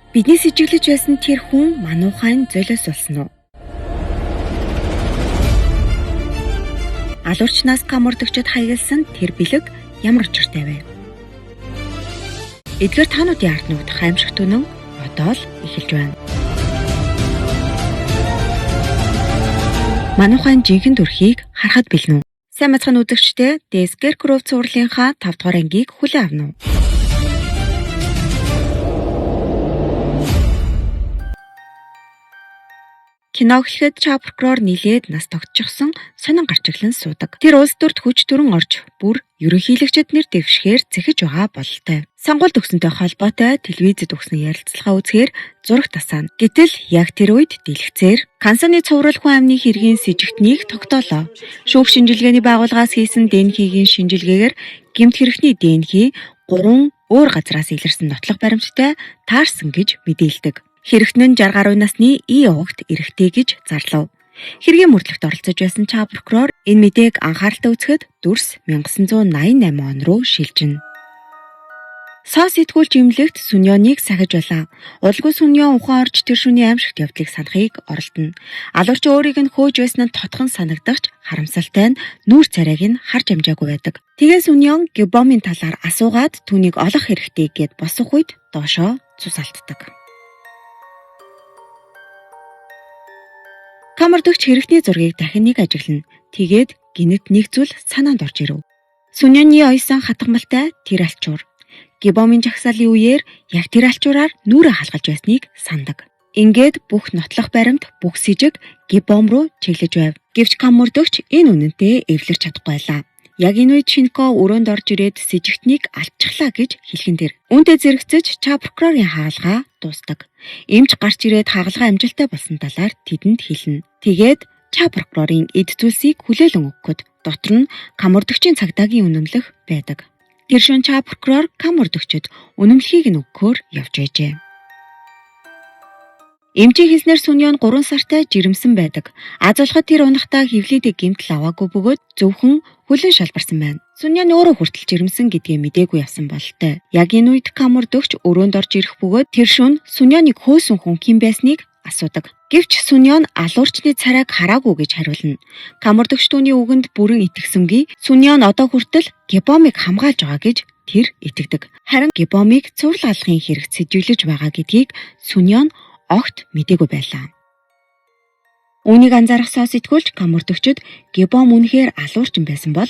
Бидний сэжиглэж байсан тэр хүн мануухайн золиос болсон уу? Алуурчнаас камурдагчид хаягдсан тэр бэлэг ямар учиртай вэ? Эдгээр таануудын ард нутгах аимшигт үнэн одоо л эхэлж байна. Мануухайн жинхэнэ төрхийг харахад бэлэн үү? Сайн мэцхан үзэгчдээ Scarecrow цувралынхаа 5 дугаар ангийг хүлээн авна уу? Кино эхлэхэд Chopper нилээд нас тогтчихсон сонин гарчиглан суудаг. Тэр улс төрд хүч төрөн орж бүр ерөнхийлөгчд нэр дэвшгээр зэхэж байгаа бололтой. Сонгуульд өгсөнтэй холбоотой телевизэд өгсөн ярилцлагаа үзэхээр зураг тасаана. Гэтэл яг тэр үед дэлгэцээр Кансаны цуврал хүн амны хэргийн сэжигтнийг тогтоолоо. Шүүх шинжилгээний байгууллагаас хийсэн ДНХ-ийн шинжилгээгээр гэмт хэрэгтний ДНХ 3 өөр газраас илэрсэн нотлох баримттай таарсан гэж мэдээлдэг. Хэрэгтэн нь 60 гаруй насны огт эрэгтэй гэж зарлав. Хэргийн мөрдлөгт оролцож байсан Chopper энэ мэдээг анхааралтай үзэхэд дүрс 1988 он руу шилжинэ. Соо сэтгүүлч имлэгт Сүньоныг сахиж байлаа. Улгүй Сүньон ухаан орж тэр шүний аимшигт явдлыг санахыг оролдоно. Алуурч өөрийг нь хөөж байсан нь тотхон санагдагч харамсалтай нь нүүр царайг нь харж амжаагүй байдаг. Тэгээ Сүньон Гибомын талаар асуугаад түүнийг олох хэрэгтэй гэд босох үед доошоо цус алддаг. Камардагч хэрэгтний зургийг дахин нэг ажиглана. Тэгээд гинэт нэг зүйл санаанд орж ирэв. Сүньоны ойсон хатгамалтай тэр алчуур. Гибомын жагсаалын үеэр яг тэр алчуураар нүрэ халгалж байсныг сандаг. Ингээд бүх нотлох баримт, бүх сэжиг Гибом руу чиглэж байв. Гэвч камардагч энэ үнэнтэй эвлэрч чадахгүй байлаа. Яг энэ үед Шинко өрөөнд орж ирээд сэжигтнийг алчглаа гэж хэлхэн тэр. Үүнтэй зэрэгцэж Chopper-ийн хаалгаа дуустдаг. Эмч гарч ирээд хаалгаа амжилттай болсон талаар тэдэнд хэлнэ. Тэгээд Chopper-ийн эд зүйлсийг хүлээлэн өгөхөд дотор нь камардагчийн цагдаагийн үнэмлэх байдаг. Тэр шөнө Chopper камардагчид үнэмлэхийг нь өгөхөөр явж байжээ. Эмчийн хэлснээр Сүньон 3 сартай жирэмсэн байдаг. Аз олоход тэр унахтаа хөвлөдөг гэмтэл аваагүй бөгөөд зөвхөн хөлөн шалбарсан байна. Сүньон өөрөө хүртэл жирэмсэн гэдгээ мдээгүй явсан бололтой. Яг энэ үед камардагч өрөөнд орж ирэх бөгөөд тэр шөнө Сүньоныг хөөсөн хүн хэн байсныг асуудаг. Гэвч Сүньон алуурчны царайг хараагүй гэж хариулна. Камардагч түүний үгэнд бүрэн итгэсэнгүй Сүньон одоо хүртэл Гибомыг хамгаалж байгаа гэж тэр итгэдэг. Харин Гибомыг цуврал алахын хэрэгт сэжиглэж байгаа гэдгийг Сүньон огт мэдээгүй байлаа. Үүнийг анзаарах соо сэтгүүлч камардагчид Гибом үнэхээр алуурчин байсан бол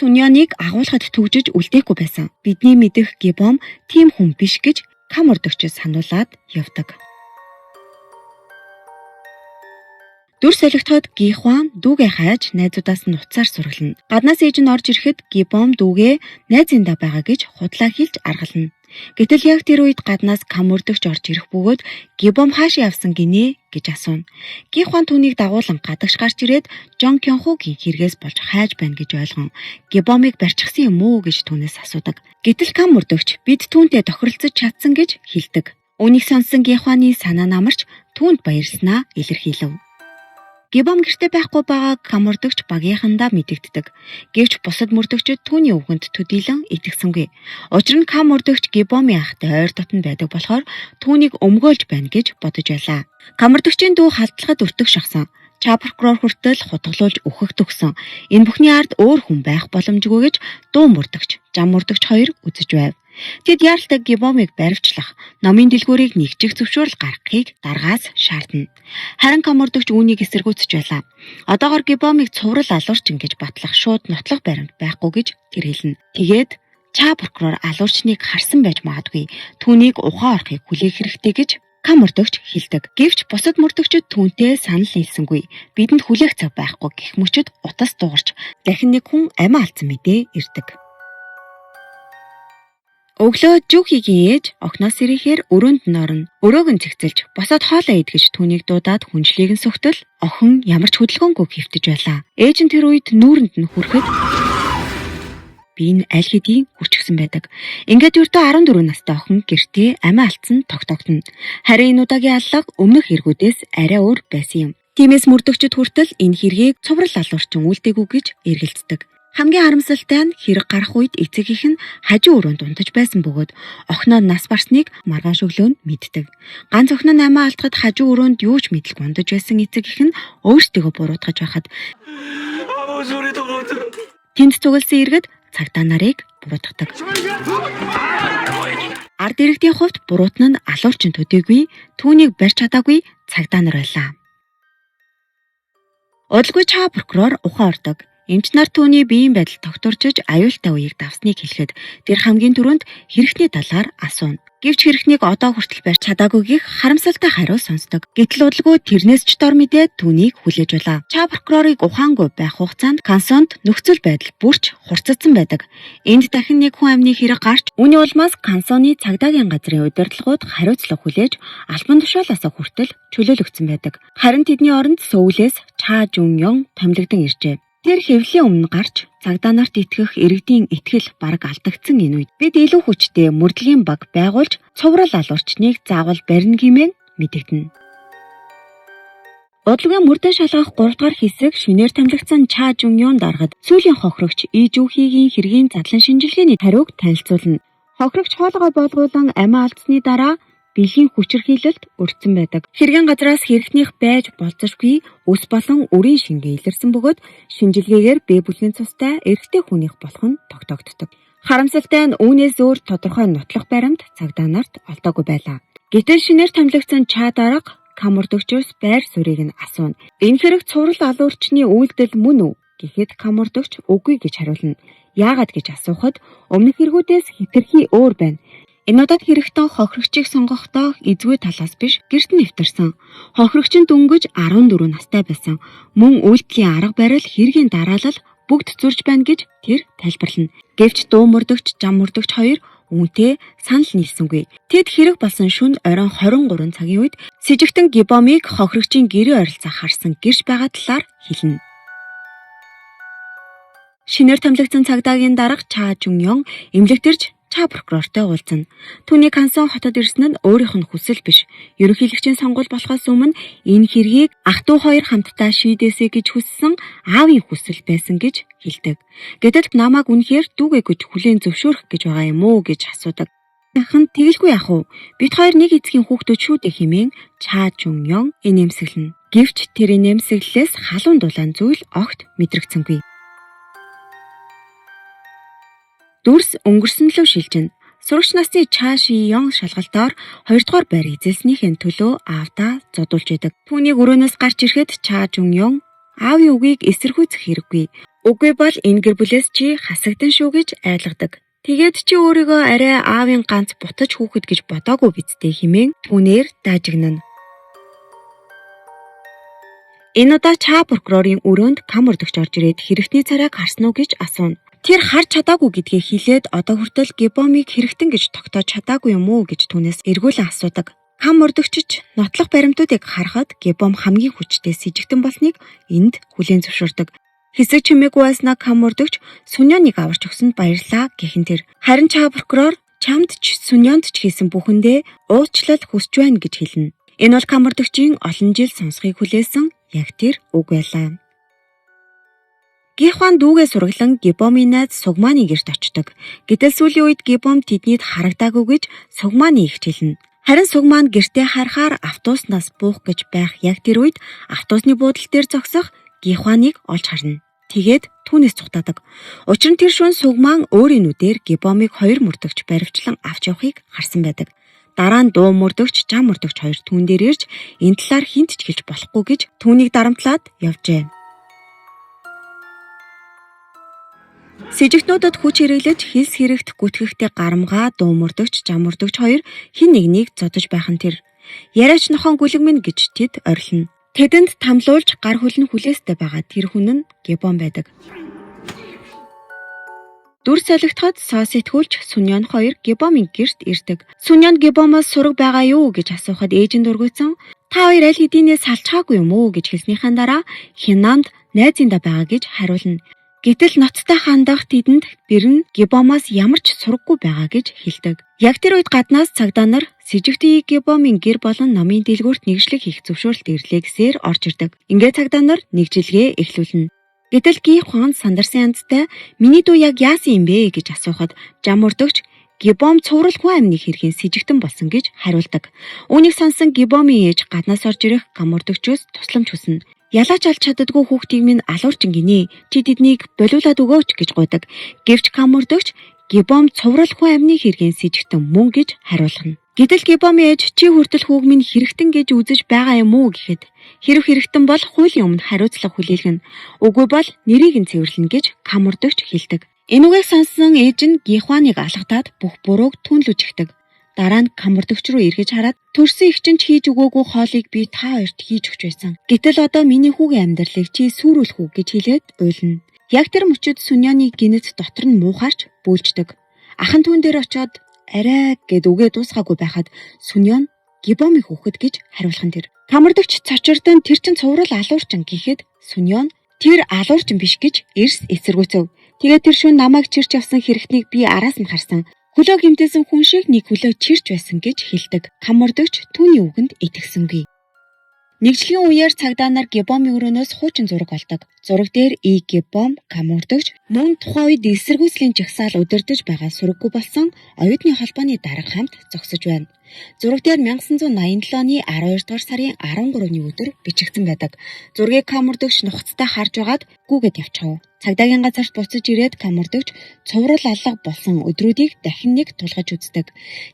Сүньоныг агуулхад төвжиж үлдээхгүй байсан. Бидний мэдэх Гибом тийм хүн биш гэж камардагчид сануулад явдаг. Дүр солигдоход Гихуан дүүгээ хайж найзуудаас нь уцаар сураглана. Гаднаас ээж нь орж ирэхэд Гибом дүүгээ найзындаа байгаа гэж худлаа хэлж аргална. Гэтэл яг тэр үед гаднаас камардагч орж ирэх бөгөөд Гибом хаашаа явсан гинэ гэж асууна. Гихуан түүнийг дагуулan гадагш гарч ирээд Жон Кёнхугийн хэрэгээс болж хайж байна гэж ойлгон Гибомыг барьчихсан юм уу гэж түүнээс асуудаг. Гэтэл камардагч бид түүнтэй тохиролцож чадсан гэж хэлдэг. Үүнийг сонссон Гихуаны санаа намарч түүнд баярлснаа илэрхийлв. Гибом гэртээ байхгүй байгааг камардагч багийнхандаа мэдэгддэг. Гэвч бусад мөрдөгчид түүний үгэнд төдийлөн итгэсэнгүй. Учир нь камардагч Гибомын ахтай ойр дотн байдаг болохоор түүнийг өмгөөлж байна гэж бодож байлаа. Камардагчийн дүү халдлагад өртөг шахсан. Chopper хүртэл хутгалуулж өөхөх төгсөн. Энэ бүхний ард өөр хүн байх боломжгүй гэж дуу мөрдөгч, зам мөрдөгч хоёр үзэж байв. Тэд яаралтай Гибомыг баривчлах, номын дэлгүүрийг нэгжих зөвшөөрөл гаргахыг даргаас шаардна. Харин камардагч үүнийг эсэргүүцэж байлаа. Одоогоор Гибомыг цуврал алуурчин гэж батлах шууд нотлох баримт байхгүй гэж тэр хэлнэ. Тэгээд Chopper алуурчныг харсан байж магадгүй. Түүнийг ухаан орохыг хүлээх хэрэгтэй гэж камардагч хэлдэг. Гэвч бусад мөрдөгчид түүнтэй санал нийлсэнгүй. Бидэнд хүлээх цаг байхгүй гэх мөчөд утас дуугарч дахин нэг хүн амиа алдсан мэдээ ирдэг. Өглөө Жухигийн ээж окноос ирэхээр өрөөнд нь орно. Өрөөг нь цэгцэлж босоод хоолоо идгэж түүнийг дуудаад хүнжлийг нь сүхтэл охин ямар ч хөдөлгөөнгүй хэвтэж байлаа. Ээж нь тэр үед нүүрэнд нь хүрэхэд би энэ аль хэдийн хүчгсэн байдаг. Ингээд ердөө 14 настай охин гэртээ амиа алдсан тогтогдно. Харин энэ удаагийн аллага өмнөх эргүүдээс арай өөр байсан юм. Тиймээс мөрдөгчд хүртэл энэ хэргийг цуврал алуурчин үлдээгүү гэж эргэлздэг. Хамгийн харамсалтай нь хэрэг гарах үед эцэгийнх нь хажуу өрөөнд унтаж байсан бөгөөд охиноо нас барсныг маргааш өглөө нь мэддэг. Ганц охин нь амиа алдахад хажуу өрөөнд юу ч мэдлэг унтаж байсан эцэгийнх нь өөрсдийгөө буруутгаж байхад тэнд цугласан иргэд цагдаа нарыг буруутгадаг. Ард иргэдийн хувьд буруутна нь алуурчин төдийгүй түүнийг барьж чадаагүй цагдаа нар байлаа. Удалгүй чаа прокурор ухаан ордог. Эмч нар түүний биеийн байдал тогтворжиж аюултай үеийг давсныг хэлэхэд тэр хамгийн түрүүнд хэрэгтний талаар асууна. Гэвч хэрэгтнийг одоо хүртэл барьж чадаагүйгийг харамсалтай хариу сонсдог. Гэтэл удалгүй тэрнээс ч дор мэдээд түүнийг хүлээж байлаа. Чаа прокурорыг ухаангүй байх хугацаанд Кансонд нөхцөл байдал бүрч хурцдсан байдаг. Энд дахин нэг хүн амны хэрэг гарч үүний улмаас Кансоны цагдаагийн газрын удирдлагууд хариуцлага хүлээж албан тушаалаасаа хүртэл чөлөөлөгдсөн байдаг. Харин тэдний оронд сүүлээс Чаа Жун-ён томилогдсон иржээ. Тэр хэвлэлийн өмнө гарч цагдаа нарт итгэх иргэдийн итгэл бараг алдагдсан энэ үед бид илүү хүчтэй мөрдлөгийн баг байгуулж цуврал алуурчныг заавал барина гэмээн мэдэгдэнэ. Удалгүй мөрдөө шалгах 3 дугаар хэсэг шинээр томилогдсон Чаа Жун-ён даргад сүүлийн хохирогч Ий Жүүхигийн хэргийн задлан шинжилгээний хариуг танилцуулна. Хохирогч хоолойгоо боолгуулан амиа алдсны дараа бэлгийн хүчирхийлэлд өртсөн байдаг. Хэргийн газраас хэрэгтнийх байж болцошгүй ус болон үрийн шингээ илэрсэн бөгөөд шинжилгээгээр бие бүлгийн цустай эрэгтэй хүнийх болох нь тогтоогддог. Харамсалтай нь үүнээс өөр тодорхой нотлох баримт цагдаа нарт олдоогүй байлаа. Гэтэл шинээр томилогдсон Чаа дарга камурдөгчөөс байр суурийг нь асууна. Энэ хэрэг цуврал алуурчны үйлдэл мөн үү гэхэд камурдөгч үгүй гэж хариулна. Яагаад гэж асуухад өмнөх хэрэгүүдээс хэтэрхий өөр байна. Энэ удаад хэрэгтэн хохирогчийг сонгохдоо эзгүй талаас биш гэрт нэвтэрсэн. Хохирогч нь дөнгөж 14 настай байсан. Мөн үйлдэлийн арга барил хэргийн дараалал бүгд зурж байна гэж тэр тайлбарлана. Гэвч дуу мөрдөгч, зам мөрдөгч хоёр үүнтэй санал нийлсэнгүй. Тэд хэрэг болсон шөнө оройн 23 цагийн үед сэжигтэн Гибомыг хохирогчийн гэрээ ойролцоох харсан гэрш байгаа талаар хэлнэ. Шинээр томилогдсон цагдаагийн дарга Чаа Жун-ён эмнэлэгтэрж Чаа прокурортой уулзна. Түүний Кансон хотод ирсэн нь өөрийнх нь хүсэл биш. Ерөнхийлөгчийн сонгуул болохоос өмнө энэ хэргийг ах トゥ хоёр хамтдаа шийдээсэй гэж хүссэн аавын хүсэл байсан гэж хэлдэг. Гэтэл намайг үнэхээр дүүгээ гэж хүлээн зөвшөөрөх гэж байгаа юм уу гэж асуудаг. Ахын тэгэлгүй ах уу? Бид хоёр нэг эцгийн хүүхдүүд шүү дээ хэмээн Чаа Жун-ён инээмсэглэнэ. Гэвч тэр инээмсэглэлээс халуун дулаан зүйл огт мэдрэгдсэнгүй. Дүрс өнгөрсөн лөө шилжинэ. Сурагч насны Чаа Ши-ён шалгалтаар 2 дугаар байр эзэлснийхэн төлөө аавдаа зодуулж идэг. Түүнийг өрөөнөөс гарч ирэхэд Чаа Жун-ён аавын үгийг эсэргүүцэх хэрэггүй. Үгүй бол энэ гэр бүлээс чи хасагдсан шүү гэж айлгадаг. Тэгээд чи өөрийгөө арай аавын ганц бутаж хүүхэд гэж бодоогүй бидтэй хэмээн түүнээр даажигнана. Энэ удаа Чаа прокурорын өрөөнд камурдөгч орж ирээд хэрэгтний царайг харсан уу гэж асууна. Тэр харж чадаагүй гэдгийг хэлээд одоо хүртэл Гибомыг хэрэгтэн гэж тогтоож чадаагүй юм уу гэж түүнээс эргүүлэн асуудаг. Камурдөгч нотлох баримтуудыг харахад Гибом хамгийн хүчтэй сэжигтэн болсныг энд хүлээн зөвшөөрдөг. Хэсэг чимээгүй байснаа камурдөгч Сүньоныг аварч өгсөнд баярлаа гэхэн тэр. Харин Чаа прокурор чамд ч Сүньонд ч хийсэн бүхэндээ уучлал хүсэж байна гэж хэлнэ. Энэ бол камурдөгчийн олон жил сонсхийг хүлээсэн яг тэр үг байлаа. Гихван дүүгээ сургалан Гибомын найз Сугманы гэрт очдог. Гэтэл сүүлийн үед Гибом тэднийд харагдаагүй гэж Сугманы ихч хэлнэ. Харин Сугман гэртээ харахаар автобуснаас буух гэж байх яг тэр үед автобусны буудлын дээр зогсох Гихваныг олж харна. Тэгээд түүнээс цухтаадаг. Учир нь тэр шөнө Сугман өөрийн нүдээр Гибомыг 2 мөрдөгч баривчлан авч явахыг харсан байдаг. Дараа нь дуу мөрдөгч, зам мөрдөгч хоёр түүн дээр ирж энэ талаар хинт ч хэлж болохгүй гэж түүнийг дарамтлаад явжээ. Сэжигтнүүдэд хүч хэрэглэж хэлс хэрэгт гүтгэхтэй гарамгаа дуу мөрдөгч, зам мөрдөгч хоёр хин нэгнийг зодож байх нь тэр. Яриач нохон гүлэг минь гэж тэд орилно. Тэдэнд тамлуулж гар хөлн хүлээстэй байгаа тэр хүн нь Гибом байдаг. Дүр солигдоход соо сэтгүүлч Сүньон хоёр Гибомын гэрт ирдэг. Сүньон Гибомоос сураг байгаа юу гэж асуухад ээж нь дургуйсан. Та хоёр аль хэдийнээ салчаагүй юм уу гэж хэлснийхэн дараа Хинамд найзындаа байгаа гэж хариулна. Гэтэл ноцтой хандах тэдэнд бэрн Гибомоос ямар ч сураггүй байгаа гэж хэлдэг. Яг тэр үед гаднаас цагдаа нар сэжигтэн Гибомын гэр болон намын дэлгүүрт нэгжлэг хийх зөвшөөрөлт ирлээ гэсээр орж ирдэг. Ингээд цагдаа нар нэгжилгээ эхлүүлнэ. Гэтэл Ги Хуан сандарсан янзтай миний дүү яг яасан юм бэ гэж асуухад жам өрдөгч Гибом цуврал хүн амны хэргийн сэжигтэн болсон гэж хариулдаг. Үүнийг сонсон Гибомын ээж гаднаас орж ирэх гам өрдөгчөөс тусламж хүснэ. Ялаач алж чаддаггүй хүүхдийг минь алуурчин гинэ. Чи тэднийг болиулаад өгөөч гэж гуйдаг. Гэвч гам өрдөгч Гибом цуврал хүн амны хэргийн сэжигтэн мөн гэж хариулгана. Гэтэл Гибомын ээж чи хүртэл хүүг минь хэрэгтэн гэж үзэж байгаа юм уу гэхэд хэрэг хэрэгтэн бол хуулийн өмнө хариуцлага хүлээлгэнэ. Үгүй бол нэрийг нь цэвэрлэнэ гэж гам өрдөгч хэлдэг. Энэ үгийг сонссон ээж нь Ги Хуаныг алгатаад бүх бурууг түнлэж ихдэг. Дараа нь гам өрдөгч рүү эргэж хараад төрсөн их чинь хийж өгөөгүй хоолыг би та хоёрт хийж өгч байсан. Гэтэл одоо миний хүүгийн амьдралыг чи сүрүүлэх үү гэж хэлээд уйлна. Яг тэр мөчөд Сүньёны гинэт дотор нь муухаарч бүүлждэг. Ахан түүн дээр очиод арай гэд үгээ дуусгаагүй байхад Сүньён Гибомын хүүхэд гэж хариулхан тэр. Гам өрдөгч цочирдон тэр чин цуврал алуурчин гэхэд Сүньён тэр алуурчин биш гэж эрс эсэргүүцэв. Тэгээд тэр шөнө намайг чирч явсан хэрэгтнийг би араас нь харсан. Хөлөө гимтээсэн хүн шиг нэг хөлөө чирч байсан гэж хэлдэг. Гам өрдөгч түүний үгэнд итгэсэнгүй. Нэгжлэгийн үеэр цагдаа нар Гибомын өрөөнөөс хуучин зураг олдог. Зураг дээр Гибом, гам өрдөгч мөн тухайн үед эсэргүүцлийн жагсаал удирдах байгаа сураггүй болсон оюутны холбооны дарга хамт зогсож байна. Зураг дээр 1987 оны 12 дугаар сарын 13-ны өдөр бичигдсэн байдаг. Зургийг гам өрдөгч нухацтай харж байгаад гүгээд явчихав. Цагдаагийн газарт буцаж ирээд гам өрдөгч цуврал алга болсон өдрүүдийг дахин нэг тулгаж үздэг.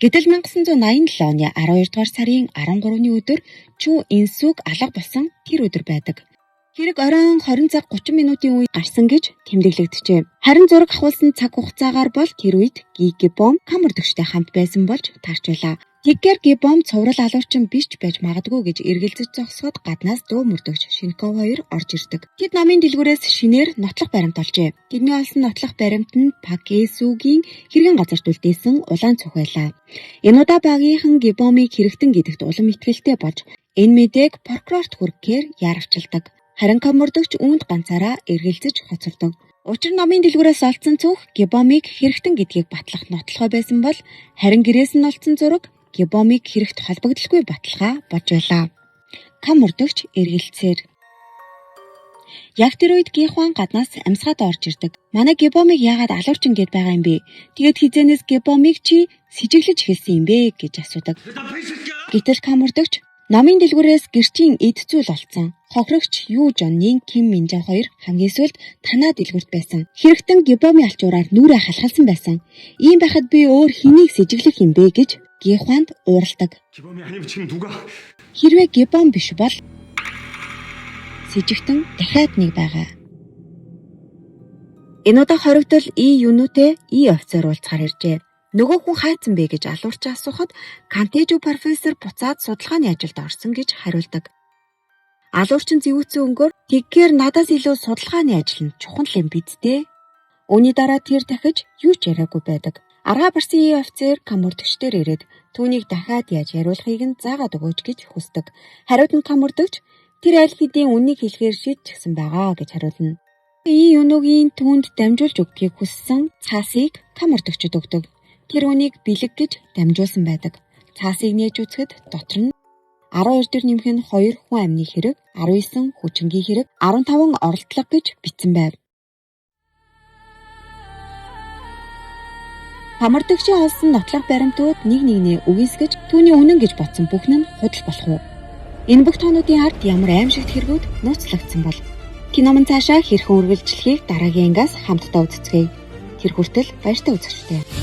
Гэтэл 1987 оны 12 дугаар сарын 13-ны өдөр Чү Инсүг алга болсон тэр өдөр байдаг. Хэрэг оройн 20 цаг 30 минутын үед гарсан гэж тэмдэглэгдэжээ. Харин зураг авахулсан цаг хугацаагаар бол тэр үед Гибом гам өрдөгчтэй хамт байсан болж таарч байлаа. Тэгэхээр Гибом цуврал алуурчин биш ч байж магадгүй гэж эргэлзэж зогсоход гаднаас дуу мөрдөгч Шинков хоёр орж ирдэг. Тэд намын дэлгүүрээс шинээр нотлох баримт олжээ. Тэдний олсон нотлох баримт нь Пак Эсүгийн хэргийн газарт үлдээсэн улаан цүх байлаа. Энэ удаа багийнхан Гибомыг хэрэгтэн гэдэгт улам итгэлтэй болж энэ мэдээг прокурорт хүргэхээр яарвчилдаг. Харин гам өрдөгч үүнд ганцаараа эргэлзэж хоцордог. Учир нь намын дэлгүүрээс олдсон цүх Гибомыг хэрэгтэн гэдгийг батлах нотлохой байсан бол харин гэрээс нь олдсон зураг Гибомыг хэрэгт холбогдлохгүй баталгаа болж байлаа. Гам өрдөгч эргэлцээр. Яг тэр үед Ги Хуан гаднаас амьсгаад орж ирдэг. Манай Гибомыг яагаад алуурчин гэд байгаа юм бэ? Тэгээд хизэнээс Гибомыг чи сэжиглэж хэлсэн юм бэ гэж асуудаг. Гэтэл гам өрдөгч намын дэлгүүрээс гэрчийн эд зүйл олцсон. Хохирогч Ю Жоннын Ким Минжа хоёр хамгийн сүүлд танаа дэлгүүрт байсан. Хэрэгтэн Гибомын алчуураар нүрээ халахалсан байсан. Ийм байхад би өөр хэнийг сэжиглэх юм бэ гэж Ги Хуанд ууралдаг. Хэрвээ Гибом биш бол сэжигтэн дахиад нэг байгаа. Энэ удаа хоригдол Юнүтэй офицер уулзахаар иржээ. Нөгөө хүн хайцсан бэ гэж алуурч асуухад Кантэжу профессор буцаад судалгааны ажилд орсон гэж хариулдаг. Алуурчин зэвүүцэн өнгөөр тэгэхээр надаас илүү судалгааны ажил нь чухал юм бидтэй. Үүний дараа тэр дахиж юу ч яриагүй байдаг. Аргаа барсан офицер гам өрдөгчдөр ирээд түүнийг дахиад яаж яриулахыг нь заагаад өгөөч гэж хүсдэг. Хариуд нь гам өрдөгч тэр аль хэдийн үнийг хэлэхээр шийдчихсэн байгаа гэж хариулна. Юнугийн түүнд дамжуулж өгөхийг хүссэн цаасыг гам өрдөгчд өгдөг. Тэр үнийг бэлэг гэж дамжуулсан байдаг. Цаасыг нээж үзэхэд дотор нь 12 дээр нэмэх нь 2 хүн амны хэрэг, 19 хүчингийн хэрэг, 15 оролдлого гэж бичсэн байв. Гам өрдөгчийн олсон нотлох баримтууд нэг нэгнээ үгүйсгэж түүний үнэн гэж бодсон бүхэн нь худал болох уу? Энэ бүх тоонуудын ард ямар аимшигт хэрэгүүд нууцлагдсан бол кино мань цаашаа хэрхэн үргэлжлэхийг дараагийн ангиас хамтдаа үздэцгээе. Тэр хүртэл баяртай үзэгчдээ.